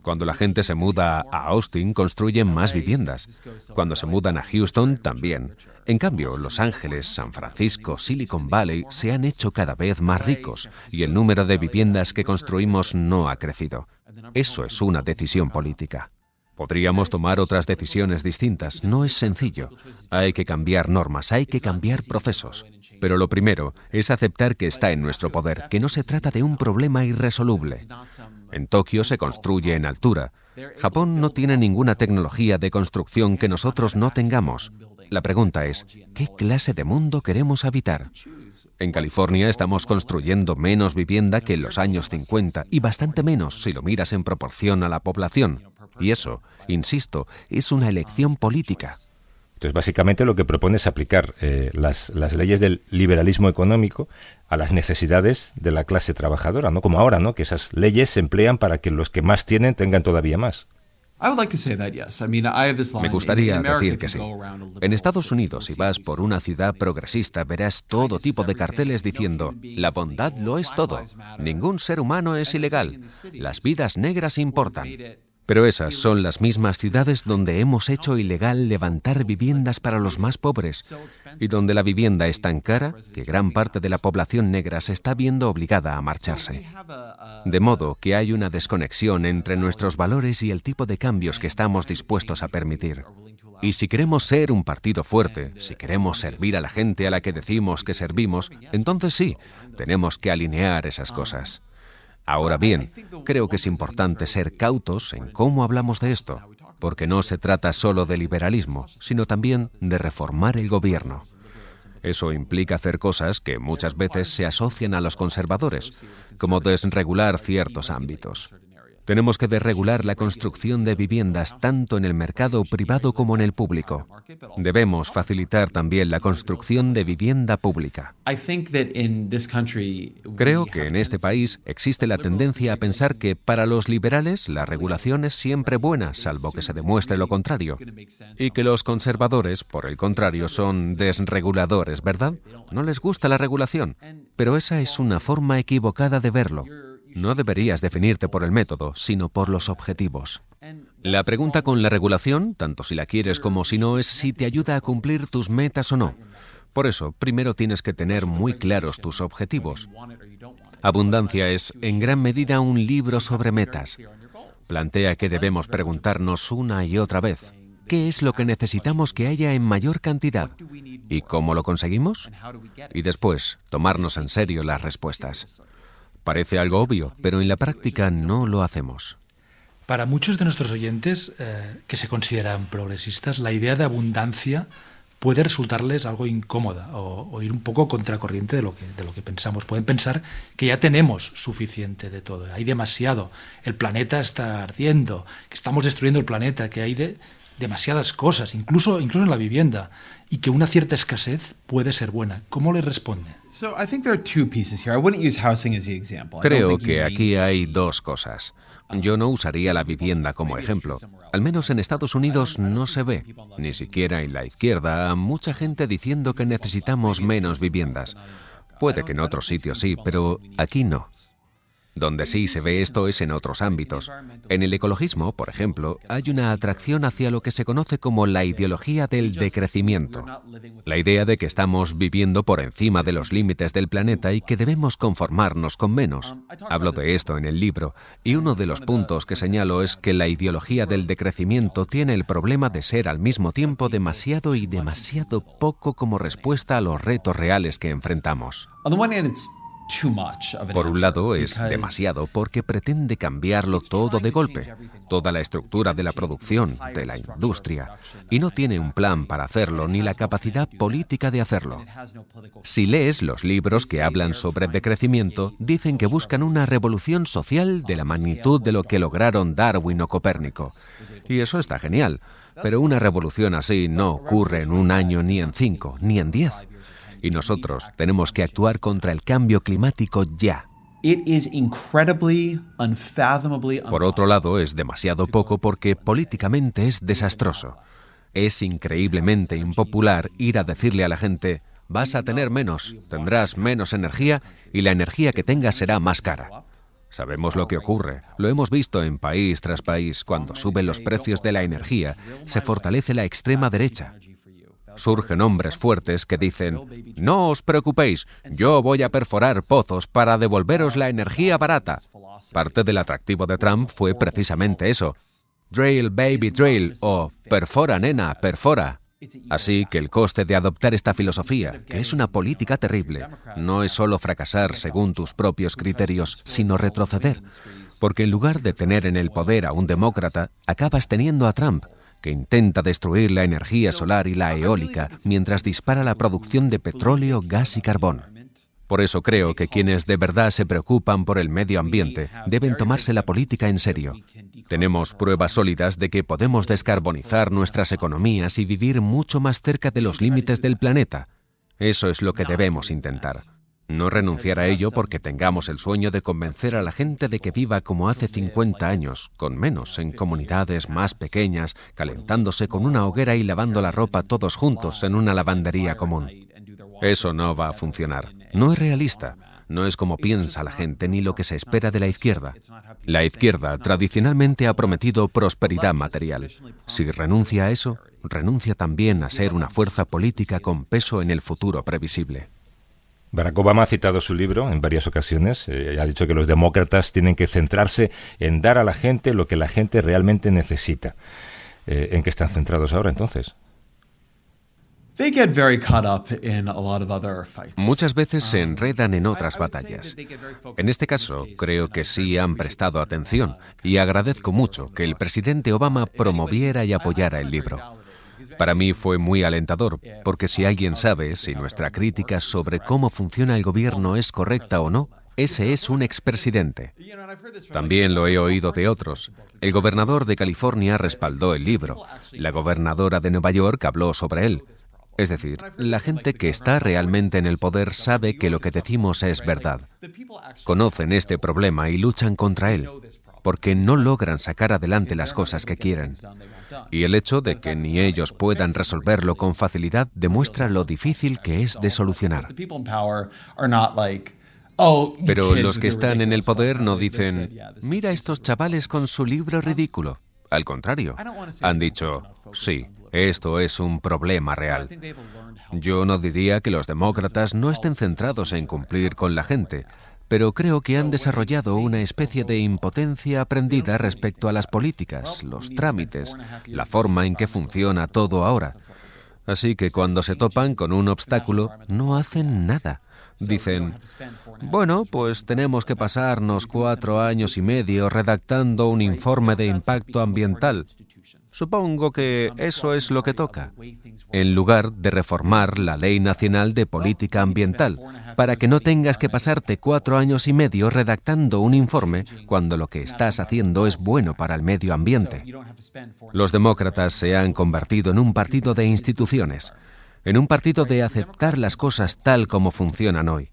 Cuando la gente se muda a Austin, construyen más viviendas. Cuando se mudan a Houston, también. En cambio, Los Ángeles, San Francisco, Silicon Valley se han hecho cada vez más ricos y el número de viviendas que construimos no ha crecido. Eso es una decisión política. Podríamos tomar otras decisiones distintas. No es sencillo. Hay que cambiar normas, hay que cambiar procesos. Pero lo primero es aceptar que está en nuestro poder, que no se trata de un problema irresoluble. En Tokio se construye en altura. Japón no tiene ninguna tecnología de construcción que nosotros no tengamos. La pregunta es, ¿qué clase de mundo queremos habitar? En California estamos construyendo menos vivienda que en los años 50 y bastante menos si lo miras en proporción a la población. Y eso, insisto, es una elección política. Entonces, básicamente lo que propone es aplicar las leyes del liberalismo económico a las necesidades de la clase trabajadora, ¿no? Como ahora, ¿no? Que esas leyes se emplean para que los que más tienen tengan todavía más. Me gustaría decir que sí. En Estados Unidos, si vas por una ciudad progresista, verás todo tipo de carteles diciendo: la bondad lo es todo, ningún ser humano es ilegal, las vidas negras importan. Pero esas son las mismas ciudades donde hemos hecho ilegal levantar viviendas para los más pobres y donde la vivienda es tan cara que gran parte de la población negra se está viendo obligada a marcharse. De modo que hay una desconexión entre nuestros valores y el tipo de cambios que estamos dispuestos a permitir. Y si queremos ser un partido fuerte, si queremos servir a la gente a la que decimos que servimos, entonces sí, tenemos que alinear esas cosas. Ahora bien, creo que es importante ser cautos en cómo hablamos de esto, porque no se trata solo de liberalismo, sino también de reformar el gobierno. Eso implica hacer cosas que muchas veces se asocian a los conservadores, como desregular ciertos ámbitos. Tenemos que desregular la construcción de viviendas tanto en el mercado privado como en el público. Debemos facilitar también la construcción de vivienda pública. Creo que en este país existe la tendencia a pensar que para los liberales la regulación es siempre buena, salvo que se demuestre lo contrario, y que los conservadores, por el contrario, son desreguladores, ¿verdad? No les gusta la regulación, pero esa es una forma equivocada de verlo. No deberías definirte por el método, sino por los objetivos. La pregunta con la regulación, tanto si la quieres como si no, es si te ayuda a cumplir tus metas o no. Por eso, primero tienes que tener muy claros tus objetivos. Abundancia es, en gran medida, un libro sobre metas. Plantea que debemos preguntarnos una y otra vez: ¿qué es lo que necesitamos que haya en mayor cantidad? ¿Y cómo lo conseguimos? Y después, tomarnos en serio las respuestas. Parece algo obvio, pero en la práctica no lo hacemos. Para muchos de nuestros oyentes que se consideran progresistas, la idea de abundancia puede resultarles algo incómoda o ir un poco contracorriente de lo que pensamos. Pueden pensar que ya tenemos suficiente de todo, hay demasiado, el planeta está ardiendo, que estamos destruyendo el planeta, que hay demasiadas cosas, incluso en la vivienda, y que una cierta escasez puede ser buena. ¿Cómo le responde? Creo que aquí hay dos cosas. Yo no usaría la vivienda como ejemplo. Al menos en Estados Unidos no se ve, ni siquiera en la izquierda, a mucha gente diciendo que necesitamos menos viviendas. Puede que en otros sitios sí, pero aquí no. Donde sí se ve esto es en otros ámbitos. En el ecologismo, por ejemplo, hay una atracción hacia lo que se conoce como la ideología del decrecimiento. La idea de que estamos viviendo por encima de los límites del planeta y que debemos conformarnos con menos. Hablo de esto en el libro, y uno de los puntos que señalo es que la ideología del decrecimiento tiene el problema de ser al mismo tiempo demasiado y demasiado poco como respuesta a los retos reales que enfrentamos. Por un lado, es demasiado porque pretende cambiarlo todo de golpe, toda la estructura de la producción, de la industria, y no tiene un plan para hacerlo ni la capacidad política de hacerlo. Si lees los libros que hablan sobre decrecimiento, dicen que buscan una revolución social de la magnitud de lo que lograron Darwin o Copérnico. Y eso está genial, pero una revolución así no ocurre en un año, ni en 5, ni en 10. Y nosotros tenemos que actuar contra el cambio climático ya. It is incredibly, unfathomably Por otro lado, es demasiado poco porque políticamente es desastroso. Es increíblemente impopular ir a decirle a la gente: vas a tener menos, tendrás menos energía y la energía que tengas será más cara. Sabemos lo que ocurre, lo hemos visto en país tras país. Cuando suben los precios de la energía, se fortalece la extrema derecha. Surgen hombres fuertes que dicen: no os preocupéis, yo voy a perforar pozos para devolveros la energía barata. Parte del atractivo de Trump fue precisamente eso. Drill, baby, drill, o perfora, nena, perfora. Así que el coste de adoptar esta filosofía, que es una política terrible, no es solo fracasar según tus propios criterios, sino retroceder. Porque en lugar de tener en el poder a un demócrata, acabas teniendo a Trump, que intenta destruir la energía solar y la eólica mientras dispara la producción de petróleo, gas y carbón. Por eso creo que quienes de verdad se preocupan por el medio ambiente deben tomarse la política en serio. Tenemos pruebas sólidas de que podemos descarbonizar nuestras economías y vivir mucho más cerca de los límites del planeta. Eso es lo que debemos intentar. No renunciar a ello porque tengamos el sueño de convencer a la gente de que viva como hace 50 años, con menos, en comunidades más pequeñas, calentándose con una hoguera y lavando la ropa todos juntos en una lavandería común. Eso no va a funcionar. No es realista. No es como piensa la gente ni lo que se espera de la izquierda. La izquierda tradicionalmente ha prometido prosperidad material. Si renuncia a eso, renuncia también a ser una fuerza política con peso en el futuro previsible. Barack Obama ha citado su libro en varias ocasiones. Ha dicho que los demócratas tienen que centrarse en dar a la gente lo que la gente realmente necesita. ¿En qué están centrados ahora, entonces? Muchas veces se enredan en otras batallas. En este caso, creo que sí han prestado atención y agradezco mucho que el presidente Obama promoviera y apoyara el libro. Para mí fue muy alentador, porque si alguien sabe si nuestra crítica sobre cómo funciona el gobierno es correcta o no, ese es un expresidente. También lo he oído de otros. El gobernador de California respaldó el libro. La gobernadora de Nueva York habló sobre él. Es decir, la gente que está realmente en el poder sabe que lo que decimos es verdad. Conocen este problema y luchan contra él, porque no logran sacar adelante las cosas que quieren. Y el hecho de que ni ellos puedan resolverlo con facilidad demuestra lo difícil que es de solucionar. Pero los que están en el poder no dicen: mira estos chavales con su libro ridículo. Al contrario, han dicho: sí, esto es un problema real. Yo no diría que los demócratas no estén centrados en cumplir con la gente, pero creo que han desarrollado una especie de impotencia aprendida respecto a las políticas, los trámites, la forma en que funciona todo ahora. Así que cuando se topan con un obstáculo, no hacen nada. Dicen: bueno, pues tenemos que pasarnos 4 años y medio redactando un informe de impacto ambiental. Supongo que eso es lo que toca, en lugar de reformar la Ley Nacional de Política Ambiental, para que no tengas que pasarte 4 años y medio redactando un informe cuando lo que estás haciendo es bueno para el medio ambiente. Los demócratas se han convertido en un partido de instituciones, en un partido de aceptar las cosas tal como funcionan hoy.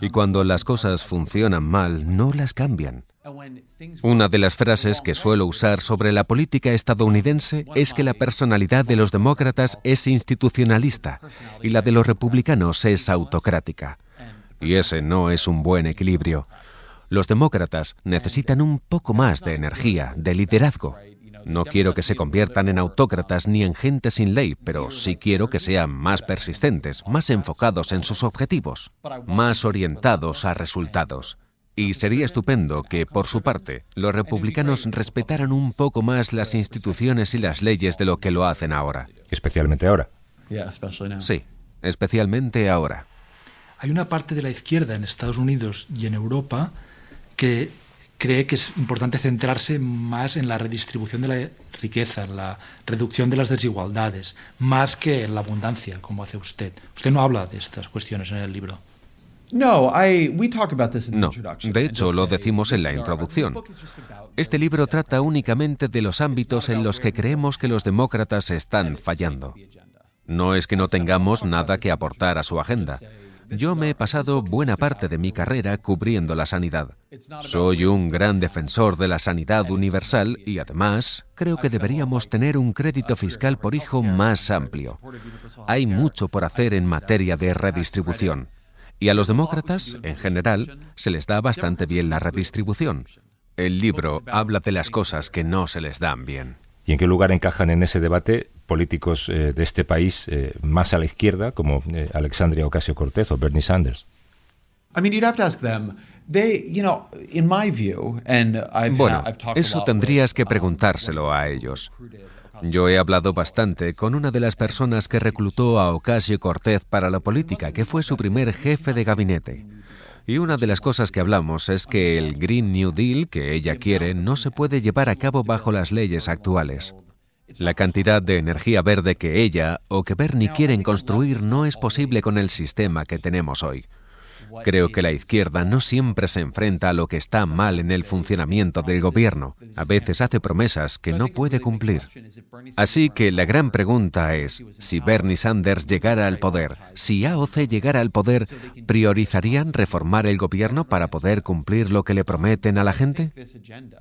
Y cuando las cosas funcionan mal, no las cambian. Una de las frases que suelo usar sobre la política estadounidense es que la personalidad de los demócratas es institucionalista y la de los republicanos es autocrática. Y ese no es un buen equilibrio. Los demócratas necesitan un poco más de energía, de liderazgo. No quiero que se conviertan en autócratas ni en gente sin ley, pero sí quiero que sean más persistentes, más enfocados en sus objetivos, más orientados a resultados. Y sería estupendo que, por su parte, los republicanos respetaran un poco más las instituciones y las leyes de lo que lo hacen ahora. Especialmente ahora. Sí, especialmente ahora. Hay una parte de la izquierda en Estados Unidos y en Europa que cree que es importante centrarse más en la redistribución de la riqueza, en la reducción de las desigualdades, más que en la abundancia, como hace usted. Usted no habla de estas cuestiones en el libro. No, de hecho lo decimos en la introducción. Este libro trata únicamente de los ámbitos en los que creemos que los demócratas están fallando. No es que no tengamos nada que aportar a su agenda. Yo me he pasado buena parte de mi carrera cubriendo la sanidad. Soy un gran defensor de la sanidad universal y además creo que deberíamos tener un crédito fiscal por hijo más amplio. Hay mucho por hacer en materia de redistribución. Y a los demócratas, en general, se les da bastante bien la redistribución. El libro habla de las cosas que no se les dan bien. ¿Y en qué lugar encajan en ese debate políticos de este país más a la izquierda, como Alexandria Ocasio-Cortez o Bernie Sanders? Bueno, eso tendrías que preguntárselo a ellos. Yo he hablado bastante con una de las personas que reclutó a Ocasio-Cortez para la política, que fue su primer jefe de gabinete. Y una de las cosas que hablamos es que el Green New Deal que ella quiere no se puede llevar a cabo bajo las leyes actuales. La cantidad de energía verde que ella o que Bernie quieren construir no es posible con el sistema que tenemos hoy. Creo que la izquierda no siempre se enfrenta a lo que está mal en el funcionamiento del gobierno. A veces hace promesas que no puede cumplir. Así que la gran pregunta es, si Bernie Sanders llegara al poder, si AOC llegara al poder, ¿priorizarían reformar el gobierno para poder cumplir lo que le prometen a la gente?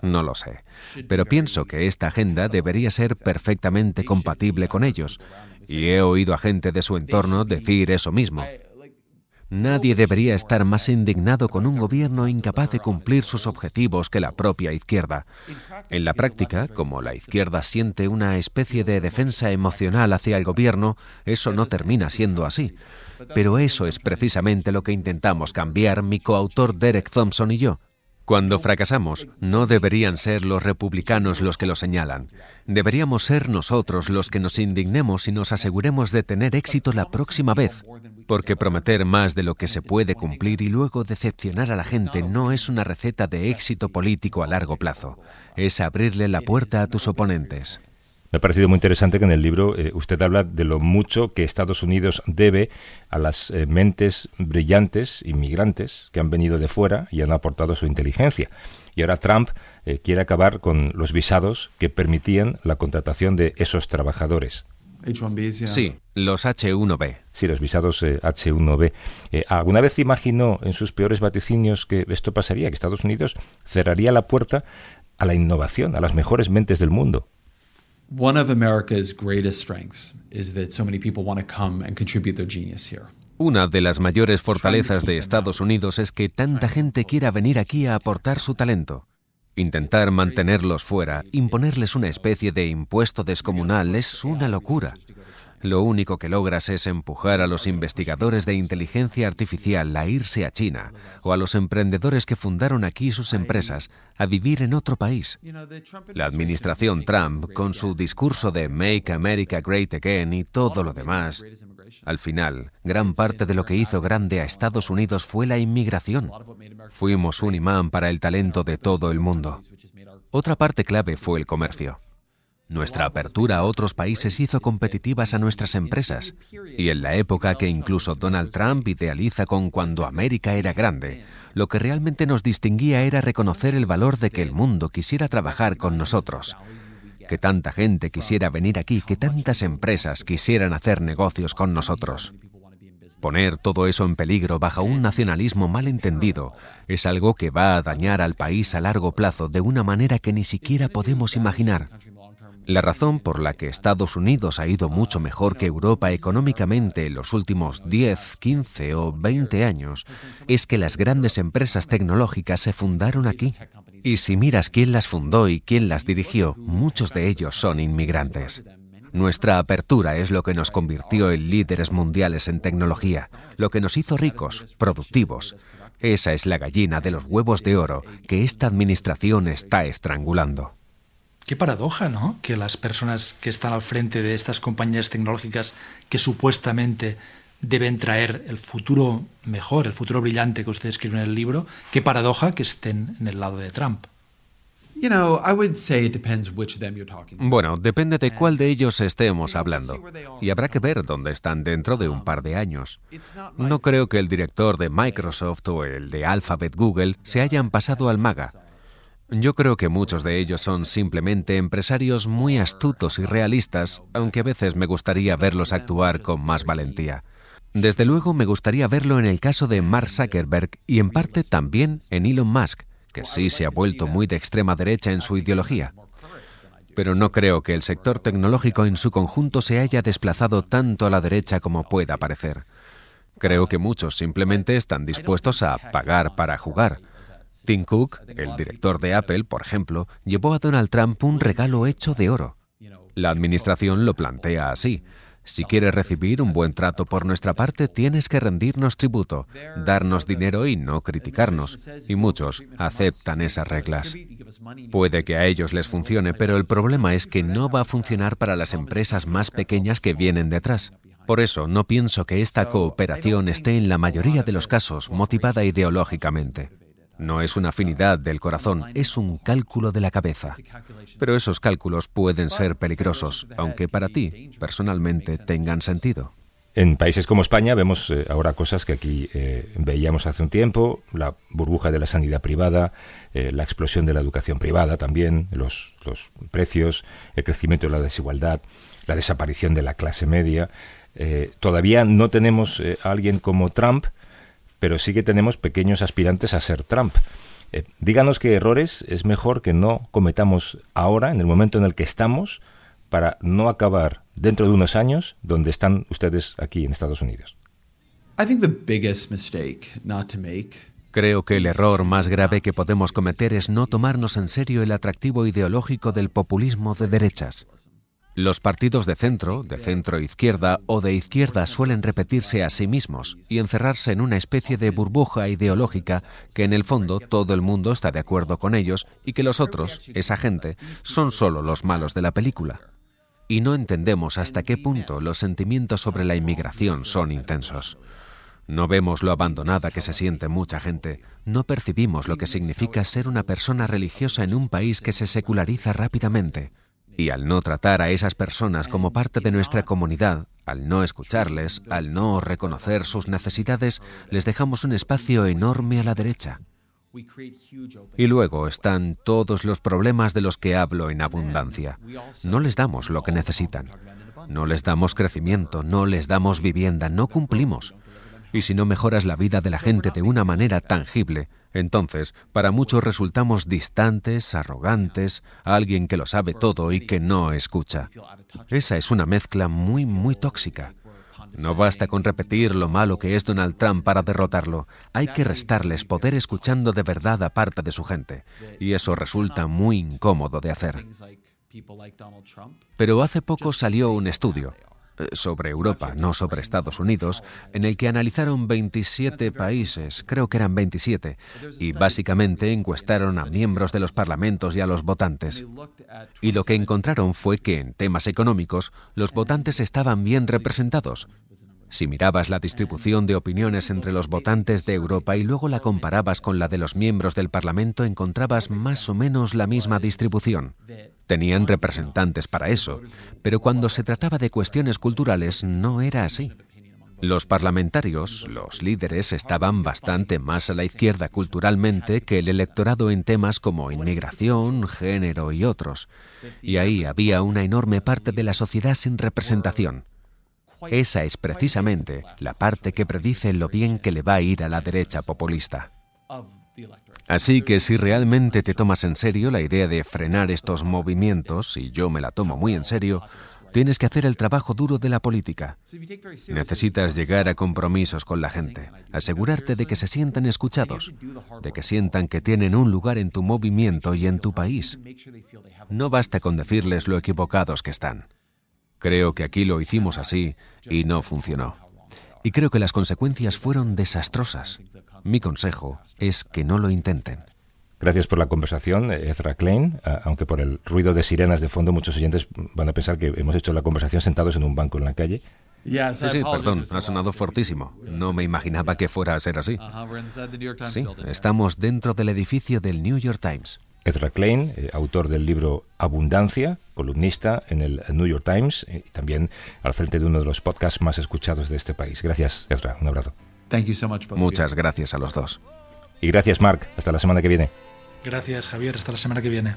No lo sé, pero pienso que esta agenda debería ser perfectamente compatible con ellos. Y he oído a gente de su entorno decir eso mismo. Nadie debería estar más indignado con un gobierno incapaz de cumplir sus objetivos que la propia izquierda. En la práctica, como la izquierda siente una especie de defensa emocional hacia el gobierno, eso no termina siendo así. Pero eso es precisamente lo que intentamos cambiar mi coautor Derek Thompson y yo. Cuando fracasamos, no deberían ser los republicanos los que lo señalan. Deberíamos ser nosotros los que nos indignemos y nos aseguremos de tener éxito la próxima vez. Porque prometer más de lo que se puede cumplir y luego decepcionar a la gente no es una receta de éxito político a largo plazo. Es abrirle la puerta a tus oponentes. Me ha parecido muy interesante que en el libro usted habla de lo mucho que Estados Unidos debe a las mentes brillantes, inmigrantes, que han venido de fuera y han aportado su inteligencia. Y ahora Trump quiere acabar con los visados que permitían la contratación de esos trabajadores. Sí, los H-1B. Sí, los visados H-1B. ¿Alguna vez imaginó en sus peores vaticinios que esto pasaría, que Estados Unidos cerraría la puerta a la innovación, a las mejores mentes del mundo? One of America's greatest strengths is that so many people want to come and contribute their genius here. Una de las mayores fortalezas de Estados Unidos es que tanta gente quiera venir aquí a aportar su talento. Intentar mantenerlos fuera, imponerles una especie de impuesto descomunal es una locura. Lo único que logras es empujar a los investigadores de inteligencia artificial a irse a China o a los emprendedores que fundaron aquí sus empresas a vivir en otro país. La administración Trump, con su discurso de Make America Great Again y todo lo demás, al final, gran parte de lo que hizo grande a Estados Unidos fue la inmigración. Fuimos un imán para el talento de todo el mundo. Otra parte clave fue el comercio. Nuestra apertura a otros países hizo competitivas a nuestras empresas. Y en la época que incluso Donald Trump idealiza con cuando América era grande, lo que realmente nos distinguía era reconocer el valor de que el mundo quisiera trabajar con nosotros. Que tanta gente quisiera venir aquí, que tantas empresas quisieran hacer negocios con nosotros. Poner todo eso en peligro bajo un nacionalismo malentendido es algo que va a dañar al país a largo plazo de una manera que ni siquiera podemos imaginar. La razón por la que Estados Unidos ha ido mucho mejor que Europa económicamente en los últimos 10, 15 o 20 años es que las grandes empresas tecnológicas se fundaron aquí. Y si miras quién las fundó y quién las dirigió, muchos de ellos son inmigrantes. Nuestra apertura es lo que nos convirtió en líderes mundiales en tecnología, lo que nos hizo ricos, productivos. Esa es la gallina de los huevos de oro que esta administración está estrangulando. Qué paradoja, ¿no? Que las personas que están al frente de estas compañías tecnológicas que supuestamente deben traer el futuro mejor, el futuro brillante que usted escribe en el libro, qué paradoja que estén en el lado de Trump. Bueno, depende de cuál de ellos estemos hablando. Y habrá que ver dónde están dentro de un par de años. No creo que el director de Microsoft o el de Alphabet Google se hayan pasado al MAGA. Yo creo que muchos de ellos son simplemente empresarios muy astutos y realistas, aunque a veces me gustaría verlos actuar con más valentía. Desde luego me gustaría verlo en el caso de Mark Zuckerberg y en parte también en Elon Musk, que sí se ha vuelto muy de extrema derecha en su ideología. Pero no creo que el sector tecnológico en su conjunto se haya desplazado tanto a la derecha como pueda parecer. Creo que muchos simplemente están dispuestos a pagar para jugar. Tim Cook, el director de Apple, por ejemplo, llevó a Donald Trump un regalo hecho de oro. La administración lo plantea así. Si quieres recibir un buen trato por nuestra parte, tienes que rendirnos tributo, darnos dinero y no criticarnos. Y muchos aceptan esas reglas. Puede que a ellos les funcione, pero el problema es que no va a funcionar para las empresas más pequeñas que vienen detrás. Por eso no pienso que esta cooperación esté en la mayoría de los casos motivada ideológicamente. No es una afinidad del corazón, es un cálculo de la cabeza. Pero esos cálculos pueden ser peligrosos, aunque para ti, personalmente, tengan sentido. En países como España vemos ahora cosas que aquí veíamos hace un tiempo, la burbuja de la sanidad privada, la explosión de la educación privada también, los precios, el crecimiento de la desigualdad, la desaparición de la clase media. Todavía no tenemos a alguien como Trump, pero sí que tenemos pequeños aspirantes a ser Trump. Díganos qué errores es mejor que no cometamos ahora, en el momento en el que estamos, para no acabar dentro de unos años donde están ustedes aquí en Estados Unidos. Creo que el error más grave que podemos cometer es no tomarnos en serio el atractivo ideológico del populismo de derechas. Los partidos de centro izquierda o de izquierda suelen repetirse a sí mismos y encerrarse en una especie de burbuja ideológica que en el fondo todo el mundo está de acuerdo con ellos y que los otros, esa gente, son solo los malos de la película. Y no entendemos hasta qué punto los sentimientos sobre la inmigración son intensos. No vemos lo abandonada que se siente mucha gente, no percibimos lo que significa ser una persona religiosa en un país que se seculariza rápidamente. Y al no tratar a esas personas como parte de nuestra comunidad, al no escucharles, al no reconocer sus necesidades, les dejamos un espacio enorme a la derecha. Y luego están todos los problemas de los que hablo en abundancia. No les damos lo que necesitan. No les damos crecimiento, no les damos vivienda, no cumplimos. Y si no mejoras la vida de la gente de una manera tangible, entonces, para muchos resultamos distantes, arrogantes, alguien que lo sabe todo y que no escucha. Esa es una mezcla muy, muy tóxica. No basta con repetir lo malo que es Donald Trump para derrotarlo. Hay que restarles poder escuchando de verdad a parte de su gente. Y eso resulta muy incómodo de hacer. Pero hace poco salió un estudio sobre Europa, no sobre Estados Unidos, en el que analizaron 27 países, creo que eran 27, y básicamente encuestaron a miembros de los parlamentos y a los votantes. Y lo que encontraron fue que en temas económicos los votantes estaban bien representados. Si mirabas la distribución de opiniones entre los votantes de Europa y luego la comparabas con la de los miembros del Parlamento, encontrabas más o menos la misma distribución. Tenían representantes para eso, pero cuando se trataba de cuestiones culturales no era así. Los parlamentarios, los líderes, estaban bastante más a la izquierda culturalmente que el electorado en temas como inmigración, género y otros. Y ahí había una enorme parte de la sociedad sin representación. Esa es precisamente la parte que predice lo bien que le va a ir a la derecha populista. Así que si realmente te tomas en serio la idea de frenar estos movimientos, y yo me la tomo muy en serio, tienes que hacer el trabajo duro de la política. Necesitas llegar a compromisos con la gente, asegurarte de que se sientan escuchados, de que sientan que tienen un lugar en tu movimiento y en tu país. No basta con decirles lo equivocados que están. Creo que aquí lo hicimos así y no funcionó. Y creo que las consecuencias fueron desastrosas. Mi consejo es que no lo intenten. Gracias por la conversación, Ezra Klein, aunque por el ruido de sirenas de fondo muchos oyentes van a pensar que hemos hecho la conversación sentados en un banco en la calle. Sí, perdón, ha sonado fortísimo. No me imaginaba que fuera a ser así. Sí, estamos dentro del edificio del New York Times. Ezra Klein, autor del libro Abundancia, columnista en el New York Times y también al frente de uno de los podcasts más escuchados de este país. Gracias, Ezra. Un abrazo. Muchas gracias a los dos. Y gracias, Mark. Hasta la semana que viene. Gracias, Javier. Hasta la semana que viene.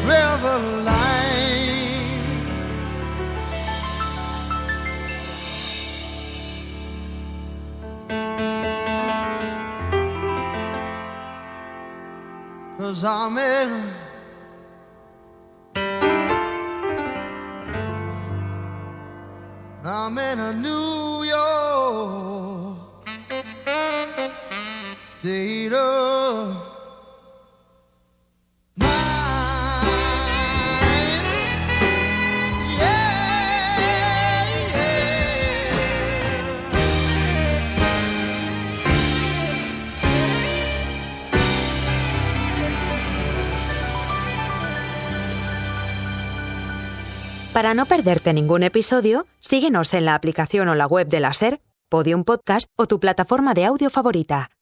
river line. Cause I'm in a New York state of mind. Yeah, yeah. Para no perderte ningún episodio, síguenos en la aplicación o la web de la SER, Podium Podcast o tu plataforma de audio favorita.